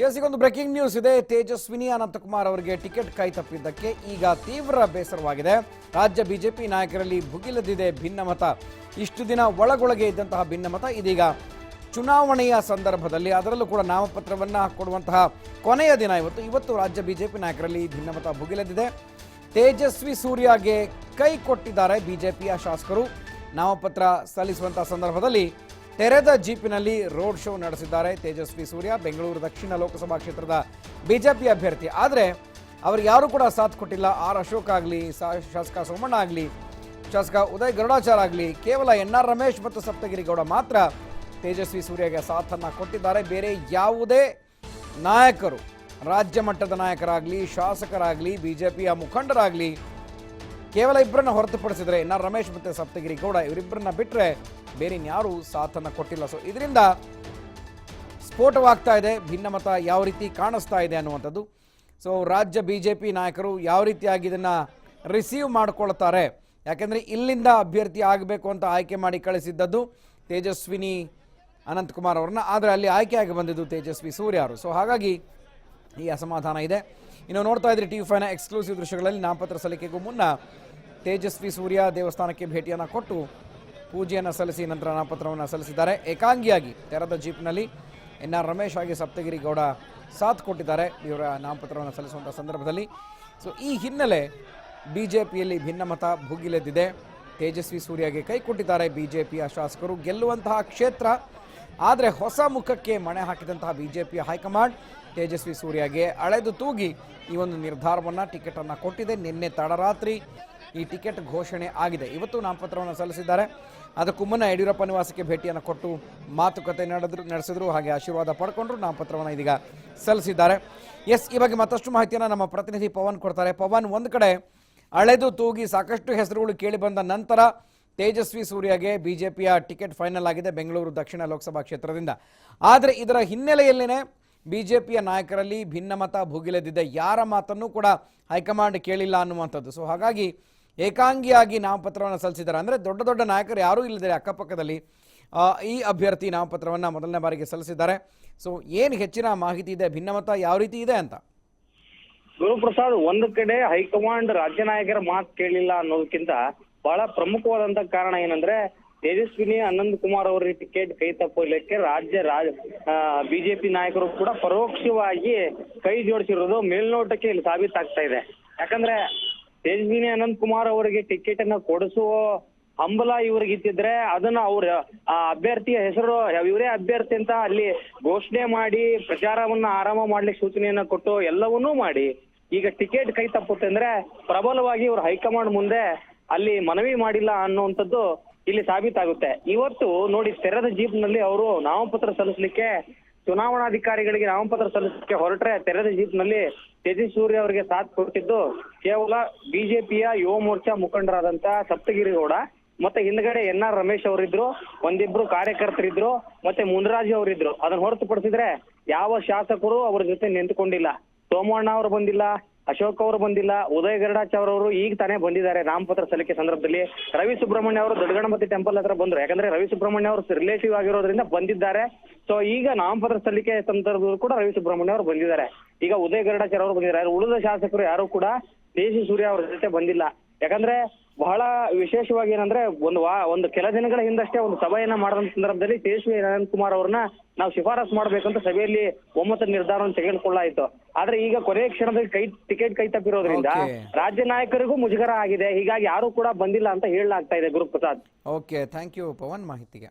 ಈಗೊಂದು breaking news ಇದೆ. ತೇಜಸ್ವಿನಿ ಅನಂತಕುಮಾರ್ ಅವರಿಗೆ ಟಿಕೆಟ್ ಕೈ ತಪ್ಪಿದ್ದಕ್ಕೆ ಈಗ ತೀವ್ರ ಬೇಸರವಾಗಿದೆ. ರಾಜ್ಯ ಬಿಜೆಪಿ ನಾಯಕರಲ್ಲಿ ಭುಗಿಲೆದಿದೆ ಭಿನ್ನಮತ. ಇಷ್ಟು ದಿನ ಒಳಗೊಳಗೆ ಇದ್ದಂತಹ ಭಿನ್ನಮತ ಇದೀಗ ಚುನಾವಣೆಯ ಸಂದರ್ಭದಲ್ಲಿ, ಅದರಲ್ಲೂ ಕೂಡ ನಾಮಪತ್ರವನ್ನು ಕೊಡುವಂತಹ ಕೊನೆಯ ದಿನ ಇವತ್ತು ರಾಜ್ಯ ಬಿಜೆಪಿ ನಾಯಕರಲ್ಲಿ ಭಿನ್ನಮತ ಭುಗಿಲೆದಿದೆ. ತೇಜಸ್ವಿ ಸೂರ್ಯಗೆ ಕೈ ಕೊಟ್ಟಿದ್ದಾರೆ ಬಿಜೆಪಿಯ ಶಾಸಕರು. ನಾಮಪತ್ರ ಸಲ್ಲಿಸುವಂತಹ ಸಂದರ್ಭದಲ್ಲಿ ತೆರೆದ ಜೀಪಿನಲ್ಲಿ ರೋಡ್ ಶೋ ನಡೆಸಿದ್ದಾರೆ ತೇಜಸ್ವಿ ಸೂರ್ಯ. ಬೆಂಗಳೂರು ದಕ್ಷಿಣ ಲೋಕಸಭಾ ಕ್ಷೇತ್ರದ ಬಿಜೆಪಿ ಅಭ್ಯರ್ಥಿ. ಆದರೆ ಅವರು ಯಾರು ಕೂಡ ಸಾಥ್ ಕೊಟ್ಟಿಲ್ಲ. ಆರ್ ಅಶೋಕ್ ಆಗಲಿ, ಶಾಸಕ ಸೋಮಣ್ಣ ಆಗಲಿ, ಶಾಸಕ ಉದಯ್ ಗರುಡಾಚಾರ್ ಆಗಲಿ, ಕೇವಲ NR ರಮೇಶ್ ಮತ್ತು ಸಪ್ತಗಿರಿ ಗೌಡ ಮಾತ್ರ ತೇಜಸ್ವಿ ಸೂರ್ಯಗೆ ಸಾಥನ್ನು ಕೊಟ್ಟಿದ್ದಾರೆ. ಬೇರೆ ಯಾವುದೇ ನಾಯಕರು, ರಾಜ್ಯ ಮಟ್ಟದ ನಾಯಕರಾಗಲಿ, ಶಾಸಕರಾಗಲಿ, ಬಿಜೆಪಿಯ ಮುಖಂಡರಾಗಲಿ, ಕೇವಲ ಇಬ್ಬರನ್ನ ಹೊರತುಪಡಿಸಿದರೆ NR ರಮೇಶ್ ಮತ್ತು ಸಪ್ತಗಿರಿ ಗೌಡ ಇವರಿಬ್ಬರನ್ನ ಬಿಟ್ಟರೆ ಬೇರೆ ಇನ್ಯಾರೂ ಸಾಥನ್ನು ಕೊಟ್ಟಿಲ್ಲ. ಸೊ ಇದರಿಂದ ಸ್ಫೋಟವಾಗ್ತಾ ಇದೆ ಭಿನ್ನಮತ ಯಾವ ರೀತಿ ಕಾಣಿಸ್ತಾ ಇದೆ ಅನ್ನುವಂಥದ್ದು. ಸೊ ರಾಜ್ಯ ಬಿಜೆಪಿ ನಾಯಕರು ಯಾವ ರೀತಿಯಾಗಿ ಇದನ್ನು ರಿಸೀವ್ ಮಾಡ್ಕೊಳ್ತಾರೆ, ಯಾಕೆಂದರೆ ಇಲ್ಲಿಂದ ಅಭ್ಯರ್ಥಿ ಆಗಬೇಕು ಅಂತ ಆಯ್ಕೆ ಮಾಡಿ ಕಳಿಸಿದ್ದದ್ದು ತೇಜಸ್ವಿನಿ ಅನಂತಕುಮಾರ್ ಅವ್ರನ್ನ. ಆದರೆ ಅಲ್ಲಿ ಆಯ್ಕೆಯಾಗಿ ಬಂದಿದ್ದು ತೇಜಸ್ವಿ ಸೂರ್ಯ ಅವರು. ಸೊ ಹಾಗಾಗಿ ಈ ಅಸಮಾಧಾನ ಇದೆ. ಇನ್ನು ನೋಡ್ತಾ ಇದ್ರಿ TV5ನ ಎಕ್ಸ್ಕ್ಲೂಸಿವ್ ದೃಶ್ಯಗಳಲ್ಲಿ ನಾಮಪತ್ರ ಸಲ್ಲಿಕೆಗೂ ಮುನ್ನ ತೇಜಸ್ವಿ ಸೂರ್ಯ ದೇವಸ್ಥಾನಕ್ಕೆ ಭೇಟಿಯನ್ನು ಕೊಟ್ಟು ಪೂಜೆಯನ್ನು ಸಲ್ಲಿಸಿ ನಂತರ ನಾಮಪತ್ರವನ್ನು ಸಲ್ಲಿಸಿದ್ದಾರೆ. ಏಕಾಂಗಿಯಾಗಿ ತೆರೆದ ಜೀಪ್ನಲ್ಲಿ NR ರಮೇಶ್ ಹಾಗೆ ಸಪ್ತಗಿರಿ ಗೌಡ ಸಾಥ್ ಕೊಟ್ಟಿದ್ದಾರೆ ಇವರ ನಾಮಪತ್ರವನ್ನು ಸಲ್ಲಿಸುವಂಥ ಸಂದರ್ಭದಲ್ಲಿ. ಸೊ ಈ ಹಿನ್ನೆಲೆ ಬಿಜೆಪಿಯಲ್ಲಿ ಭಿನ್ನಮತ ಭುಗಿಲೆದ್ದಿದೆ. ತೇಜಸ್ವಿ ಸೂರ್ಯಗೆ ಕೈ ಕೊಟ್ಟಿದ್ದಾರೆ ಬಿಜೆಪಿಯ ಶಾಸಕರು. ಗೆಲ್ಲುವಂತಹ ಕ್ಷೇತ್ರ, ಆದರೆ ಹೊಸ ಮುಖಕ್ಕೆ ಮಣೆ ಹಾಕಿದಂತಹ ಬಿಜೆಪಿಯ ಹೈಕಮಾಂಡ್ ತೇಜಸ್ವಿ ಸೂರ್ಯಗೆ ಅಳೆದು ತೂಗಿ ಈ ಒಂದು ನಿರ್ಧಾರವನ್ನು, ಟಿಕೆಟನ್ನು ಕೊಟ್ಟಿದೆ. ನಿನ್ನೆ ತಡರಾತ್ರಿ ಈ ಟಿಕೆಟ್ ಘೋಷಣೆ ಆಗಿದೆ. ಇವತ್ತು ನಾಮಪತ್ರವನ್ನು ಸಲ್ಲಿಸಿದ್ದಾರೆ. ಅದಕ್ಕೂ ಮುನ್ನ ಯಡಿಯೂರಪ್ಪ ನಿವಾಸಕ್ಕೆ ಭೇಟಿಯನ್ನು ಕೊಟ್ಟು ಮಾತುಕತೆ ನಡೆಸಿದ್ರು, ಹಾಗೆ ಆಶೀರ್ವಾದ ಪಡ್ಕೊಂಡ್ರು. ನಾಮಪತ್ರವನ್ನು ಇದೀಗ ಸಲ್ಲಿಸಿದ್ದಾರೆ. ಈ ಬಗ್ಗೆ ಮತ್ತಷ್ಟು ಮಾಹಿತಿಯನ್ನು ನಮ್ಮ ಪ್ರತಿನಿಧಿ ಪವನ್ ಕೊಡ್ತಾರೆ. ಪವನ್, ಒಂದು ಕಡೆ ಅಳೆದು ತೂಗಿ ಸಾಕಷ್ಟು ಹೆಸರುಗಳು ಕೇಳಿಬಂದ ನಂತರ ತೇಜಸ್ವಿ ಸೂರ್ಯಗೆ ಬಿಜೆಪಿಯ ಟಿಕೆಟ್ ಫೈನಲ್ ಆಗಿದೆ ಬೆಂಗಳೂರು ದಕ್ಷಿಣ ಲೋಕಸಭಾ ಕ್ಷೇತ್ರದಿಂದ. ಆದರೆ ಇದರ ಹಿನ್ನೆಲೆಯಲ್ಲಿನೇ ಬಿಜೆಪಿಯ ನಾಯಕರಲ್ಲಿ ಭಿನ್ನಮತ ಭುಗಿಲೆದಿದೆ. ಯಾರ ಮಾತನ್ನು ಕೂಡ ಹೈಕಮಾಂಡ್ ಕೇಳಿಲ್ಲ ಅನ್ನುವಂಥದ್ದು. ಸೊ ಹಾಗಾಗಿ ಏಕಾಂಗಿಯಾಗಿ ನಾಮಪತ್ರವನ್ನು ಸಲ್ಲಿಸಿದ್ದಾರೆ. ಅಂದರೆ ದೊಡ್ಡ ದೊಡ್ಡ ನಾಯಕರು ಯಾರೂ ಇಲ್ಲದೆ ಅಕ್ಕಪಕ್ಕದಲ್ಲಿ ಈ ಅಭ್ಯರ್ಥಿ ನಾಮಪತ್ರವನ್ನು ಮೊದಲನೇ ಬಾರಿಗೆ ಸಲ್ಲಿಸಿದ್ದಾರೆ. ಸೊ ಏನು ಹೆಚ್ಚಿನ ಮಾಹಿತಿ ಇದೆ, ಭಿನ್ನಮತ ಯಾವ ರೀತಿ ಇದೆ ಅಂತ? ಗುರುಪ್ರಸಾದ್, ಒಂದು ಕಡೆ ಹೈಕಮಾಂಡ್ ರಾಜ್ಯ ನಾಯಕರ ಮಾತು ಕೇಳಿಲ್ಲ ಅನ್ನೋದಕ್ಕಿಂತ ಬಹಳ ಪ್ರಮುಖವಾದಂತ ಕಾರಣ ಏನಂದ್ರೆ ತೇಜಸ್ವಿನಿ ಅನಂತಕುಮಾರ್ ಅವರಿಗೆ ಟಿಕೆಟ್ ಕೈ ತಪ್ಪಲಿಕ್ಕೆ ಬಿಜೆಪಿ ನಾಯಕರು ಕೂಡ ಪರೋಕ್ಷವಾಗಿ ಕೈ ಜೋಡಿಸಿರೋದು ಮೇಲ್ನೋಟಕ್ಕೆ ಇಲ್ಲಿ ಸಾಬೀತಾಗ್ತಾ ಇದೆ. ಯಾಕಂದ್ರೆ ತೇಜಸ್ವಿನಿ ಅನಂತಕುಮಾರ್ ಅವರಿಗೆ ಟಿಕೆಟ್ ಅನ್ನ ಕೊಡಿಸುವ ಹಂಬಲ ಇವ್ರಿಗೆ ಇತ್ತಿದ್ರೆ ಅದನ್ನ ಅವ್ರ ಆ ಅಭ್ಯರ್ಥಿಯ ಹೆಸರು ಇವರೇ ಅಭ್ಯರ್ಥಿ ಅಂತ ಅಲ್ಲಿ ಘೋಷಣೆ ಮಾಡಿ ಪ್ರಚಾರವನ್ನ ಆರಂಭ ಮಾಡ್ಲಿಕ್ಕೆ ಸೂಚನೆಯನ್ನ ಕೊಟ್ಟು ಎಲ್ಲವನ್ನೂ ಮಾಡಿ ಈಗ ಟಿಕೆಟ್ ಕೈ ತಪ್ಪುತ್ತೆ ಅಂದ್ರೆ ಪ್ರಬಲವಾಗಿ ಇವ್ರ ಹೈಕಮಾಂಡ್ ಮುಂದೆ ಅಲ್ಲಿ ಮನವಿ ಮಾಡಿಲ್ಲ ಅನ್ನುವಂಥದ್ದು ಇಲ್ಲಿ ಸಾಬೀತಾಗುತ್ತೆ. ಇವತ್ತು ನೋಡಿ, ತೆರೆದ ಜೀಪ್ ನಲ್ಲಿ ಅವರು ನಾಮಪತ್ರ ಸಲ್ಲಿಸಲಿಕ್ಕೆ, ಚುನಾವಣಾಧಿಕಾರಿಗಳಿಗೆ ನಾಮಪತ್ರ ಸಲ್ಲಿಸಲಿಕ್ಕೆ ಹೊರಟ್ರೆ ತೆರೆದ ಜೀಪ್ ನಲ್ಲಿ ತೇಜಸ್ವಿ ಸೂರ್ಯ ಅವರಿಗೆ ಸಾಥ್ ಕೊಟ್ಟಿದ್ದು ಕೇವಲ ಬಿಜೆಪಿಯ ಯುವ ಮೋರ್ಚಾ ಮುಖಂಡರಾದಂತ ಸಪ್ತಗಿರಿ ಗೌಡ, ಮತ್ತೆ ಹಿಂದ್ಗಡೆ NR ರಮೇಶ್ ಅವರಿದ್ರು, ಒಂದಿಬ್ರು ಕಾರ್ಯಕರ್ತರಿದ್ರು, ಮತ್ತೆ ಮುನ್ರಾಜು ಅವರಿದ್ರು. ಅದನ್ನ ಹೊರತುಪಡಿಸಿದ್ರೆ ಯಾವ ಶಾಸಕರು ಅವ್ರ ಜೊತೆ ನಿಂತುಕೊಂಡಿಲ್ಲ. ಸೋಮಣ್ಣ ಅವರು ಬಂದಿಲ್ಲ, ಅಶೋಕ್ ಅವರು ಬಂದಿಲ್ಲ, ಉದಯ್ ಗರುಡಾಚಾರ್ ಅವರು ಈಗ ತಾನೇ ಬಂದಿದ್ದಾರೆ ನಾಮಪತ್ರ ಸಲ್ಲಿಕೆ ಸಂದರ್ಭದಲ್ಲಿ. ರವಿ ಸುಬ್ರಹ್ಮಣ್ಯ ಅವರು ದೊಡ್ಡಗಣಪತಿ ಟೆಂಪಲ್ ಹತ್ರ ಬಂದ್ರು, ಯಾಕಂದ್ರೆ ರವಿ ಸುಬ್ರಹ್ಮಣ್ಯ ಅವರು ರಿಲೇಟಿವ್ ಆಗಿರೋದ್ರಿಂದ ಬಂದಿದ್ದಾರೆ. ಸೊ ಈಗ ನಾಮಪತ್ರ ಸಲ್ಲಿಕೆ ಸಂದರ್ಭದಲ್ಲೂ ಕೂಡ ರವಿ ಸುಬ್ರಹ್ಮಣ್ಯ ಅವರು ಬಂದಿದ್ದಾರೆ. ಈಗ ಉದಯ್ ಗರುಡಾಚಾರ್ ಅವರು ಬಂದಿದ್ದಾರೆ. ಉಳಿದ ಶಾಸಕರು ಯಾರು ಕೂಡ ತೇಜಸ್ವಿ ಸೂರ್ಯ ಅವರ ಜೊತೆ ಬಂದಿಲ್ಲ. ಯಾಕಂದ್ರೆ ಬಹಳ ವಿಶೇಷವಾಗಿ ಏನಂದ್ರೆ ಒಂದು ಕೆಲ ದಿನಗಳ ಹಿಂದಷ್ಟೇ ಒಂದು ಸಭೆಯನ್ನ ಮಾಡಿದ ಸಂದರ್ಭದಲ್ಲಿ ತೇಜಸ್ವಿ ಅನಂತಕುಮಾರ್ ಅವ್ರನ್ನ ನಾವು ಶಿಫಾರಸ್ ಮಾಡ್ಬೇಕಂತ ಸಭೆಯಲ್ಲಿ ಒಮ್ಮತದ ನಿರ್ಧಾರವನ್ನು ತೆಗೆದುಕೊಳ್ಳಾಯಿತು. ಆದ್ರೆ ಈಗ ಕೊನೆಯ ಕ್ಷಣದಲ್ಲಿ ಟಿಕೆಟ್ ಕೈ ತಪ್ಪಿರೋದ್ರಿಂದ ರಾಜ್ಯ ನಾಯಕರಿಗೂ ಮುಜುಗರ ಆಗಿದೆ. ಹೀಗಾಗಿ ಯಾರು ಕೂಡ ಬಂದಿಲ್ಲ ಅಂತ ಹೇಳಲಾಗ್ತಾ ಇದೆ. Guruprasad, okay, thank you Pavan ಮಾಹಿತಿಗೆ.